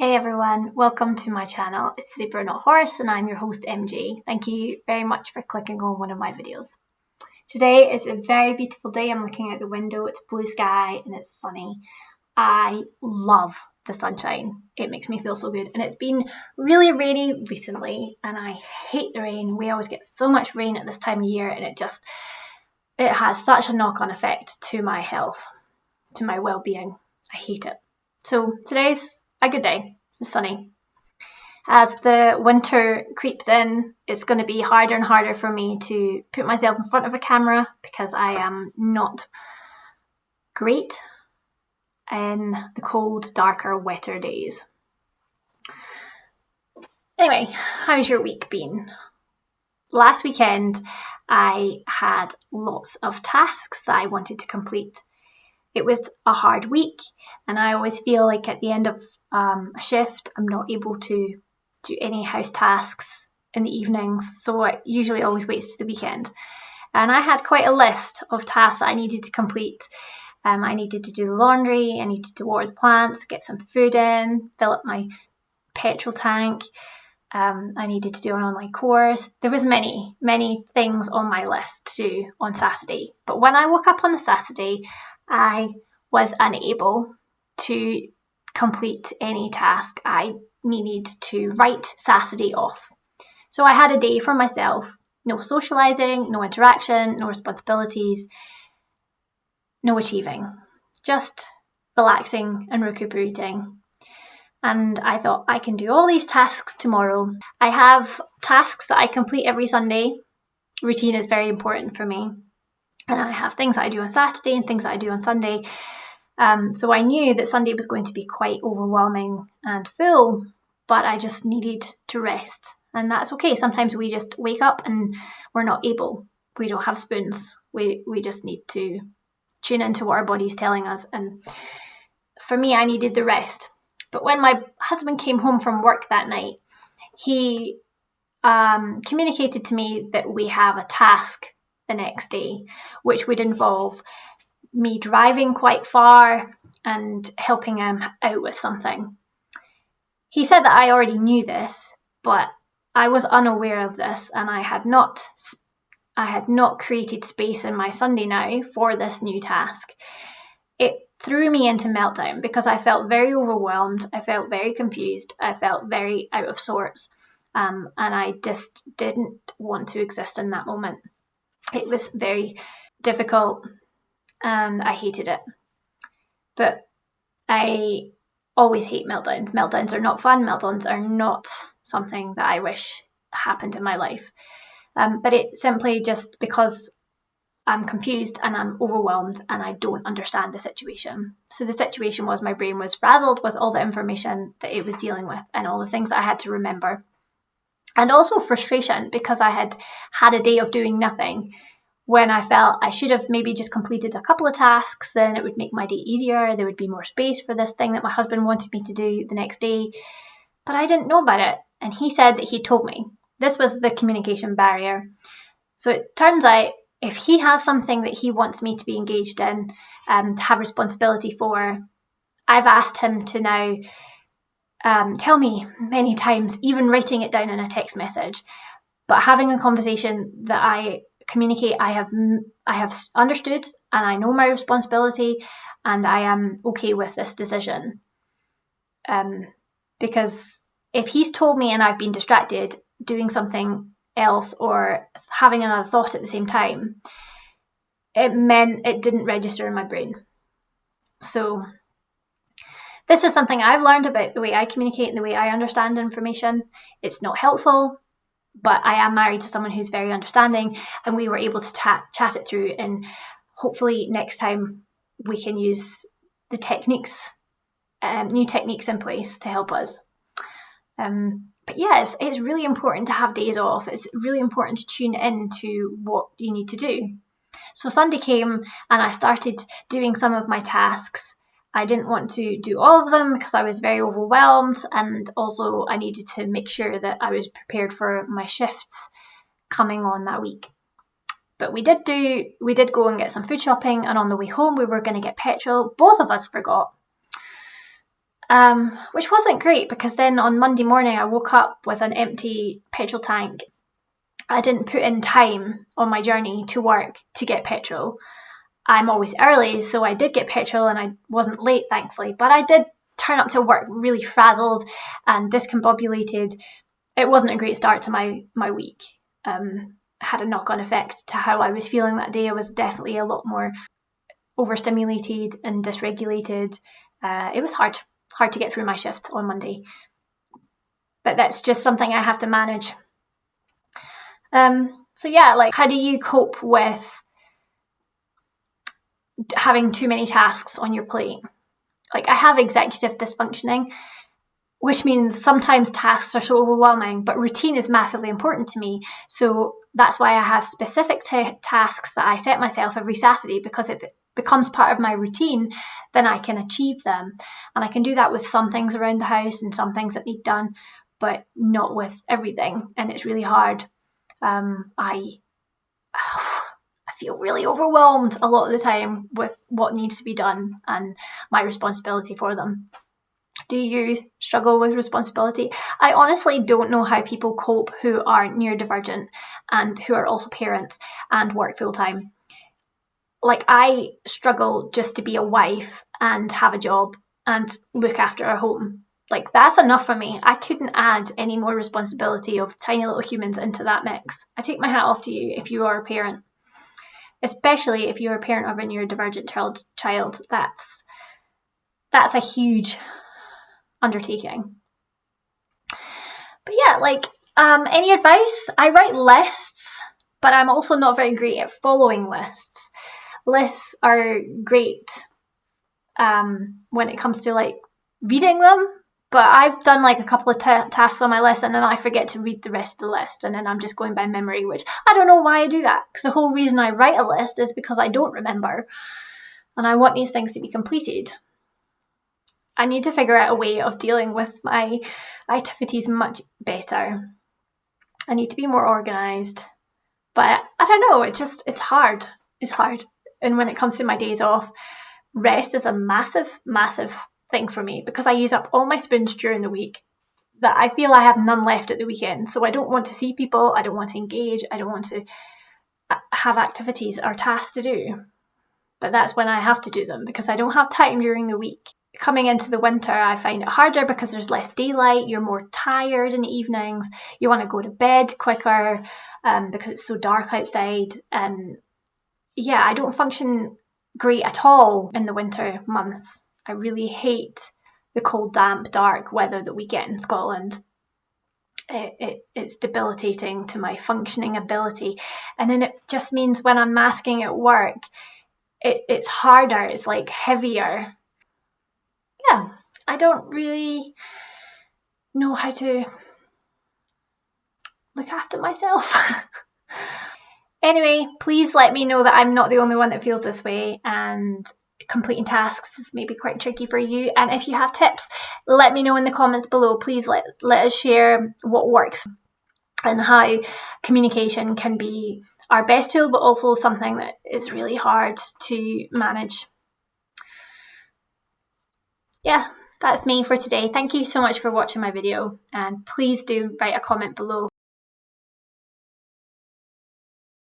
Hey everyone, welcome to my channel. It's Zebra Not Horse and I'm your host MJ. Thank you very much for clicking on one of my videos. Today is a very beautiful day. I'm looking out the window, it's blue sky and it's sunny. I love the sunshine. It makes me feel so good, and it's been really rainy recently and I hate the rain. We always get so much rain at this time of year and it has such a knock-on effect to my health, to my well-being. I hate it. So today's a good day. It's sunny. As the winter creeps in, it's going to be harder and harder for me to put myself in front of a camera because I am not great in the cold, darker, wetter days. Anyway, how's your week been? Last weekend, I had lots of tasks that I wanted to complete. It was a hard week, and I always feel like at the end of a shift, I'm not able to do any house tasks in the evenings, so I usually always wait to the weekend. And I had quite a list of tasks that I needed to complete. I needed to do the laundry, I needed to water the plants, get some food in, fill up my petrol tank. I needed to do an online course. There was many things on my list to do on Saturday. But when I woke up on the Saturday, I was unable to complete any task. I needed to write Saturday off. So I had a day for myself. No socialising, no interaction, no responsibilities, no achieving. Just relaxing and recuperating. And I thought, I can do all these tasks tomorrow. I have tasks that I complete every Sunday. Routine is very important for me. And I have things that I do on Saturday and things that I do on Sunday. So I knew that Sunday was going to be quite overwhelming and full, but I just needed to rest. And that's okay. Sometimes we just wake up and we're not able. We don't have spoons. We just need to tune into what our body's telling us. And for me, I needed the rest. But when my husband came home from work that night, he communicated to me that we have a task the next day, which would involve me driving quite far and helping him out with something. He said that I already knew this, but I was unaware of this, and I had not created space in my Sunday now for this new task. It threw me into meltdown because I felt very overwhelmed, I felt very confused, I felt very out of sorts, and I just didn't want to exist in that moment. It was very difficult and I hated it. But I always hate meltdowns. Meltdowns are not fun. Meltdowns are not something that I wish happened in my life. But it's simply just because I'm confused and I'm overwhelmed and I don't understand the situation. So the situation was my brain was frazzled with all the information that it was dealing with and all the things that I had to remember. And also frustration because I had had a day of doing nothing when I felt I should have maybe just completed a couple of tasks, and it would make my day easier. There would be more space for this thing that my husband wanted me to do the next day. But I didn't know about it. And he said that he told me. This was the communication barrier. So it turns out if he has something that he wants me to be engaged in, to have responsibility for, I've asked him to now tell me many times, even writing it down in a text message, but having a conversation that I communicate, I have understood and I know my responsibility and I am okay with this decision. Because if he's told me and I've been distracted doing something else or having another thought at the same time, it meant it didn't register in my brain. So this is something I've learned about the way I communicate and the way I understand information. It's not helpful, but I am married to someone who's very understanding, and we were able to chat it through, and hopefully next time we can use the techniques, new techniques in place to help us. But yes, it's really important to have days off. It's really important to tune in to what you need to do. So Sunday came and I started doing some of my tasks. I didn't want to do all of them because I was very overwhelmed, and also I needed to make sure that I was prepared for my shifts coming on that week. But we did go and get some food shopping, and on the way home we were going to get petrol. Both of us forgot. which wasn't great because then on Monday morning I woke up with an empty petrol tank. I didn't put in time on my journey to work to get petrol. I'm always early, so I did get petrol and I wasn't late, thankfully. But I did turn up to work really frazzled and discombobulated. It wasn't a great start to my week. Had a knock-on effect to how I was feeling that day. I was definitely a lot more overstimulated and dysregulated. It was hard to get through my shift on Monday. But that's just something I have to manage. So yeah, like, how do you cope with having too many tasks on your plate? Like, I have executive dysfunctioning, which means sometimes tasks are so overwhelming, but routine is massively important to me. So that's why I have specific tasks that I set myself every Saturday, because if it becomes part of my routine, then I can achieve them. And I can do that with some things around the house and some things that need done, but not with everything. And it's really hard. I feel really overwhelmed a lot of the time with what needs to be done and my responsibility for them. Do you struggle with responsibility? I honestly don't know how people cope who are neurodivergent and who are also parents and work full time. Like, I struggle just to be a wife and have a job and look after our home. Like, that's enough for me. I couldn't add any more responsibility of tiny little humans into that mix. I take my hat off to you if you are a parent. Especially if you're a parent of a neurodivergent child. That's a huge undertaking. But yeah, like, any advice? I write lists, but I'm also not very great at following lists. Lists are great when it comes to like reading them, but I've done like a couple of tasks on my list and then I forget to read the rest of the list, and then I'm just going by memory, which I don't know why I do that, because the whole reason I write a list is because I don't remember and I want these things to be completed. I need to figure out a way of dealing with my activities much better. I need to be more organised. But I don't know, it's hard. It's hard. And when it comes to my days off, rest is a massive, massive thing for me, because I use up all my spoons during the week that I feel I have none left at the weekend. So I don't want to see people, I don't want to engage, I don't want to have activities or tasks to do. But that's when I have to do them, because I don't have time during the week. Coming into the winter, I find it harder because there's less daylight, you're more tired in the evenings, you want to go to bed quicker because it's so dark outside. And yeah, I don't function great at all in the winter months. I really hate the cold, damp, dark weather that we get in Scotland. It's debilitating to my functioning ability. And then it just means when I'm masking at work, it's harder, it's like heavier. Yeah, I don't really know how to look after myself. Anyway, please let me know that I'm not the only one that feels this way, and completing tasks is maybe quite tricky for you. And if you have tips, let me know in the comments below. Please let us share what works and how communication can be our best tool, but also something that is really hard to manage. Yeah, that's me for today. Thank you so much for watching my video, and please do write a comment below.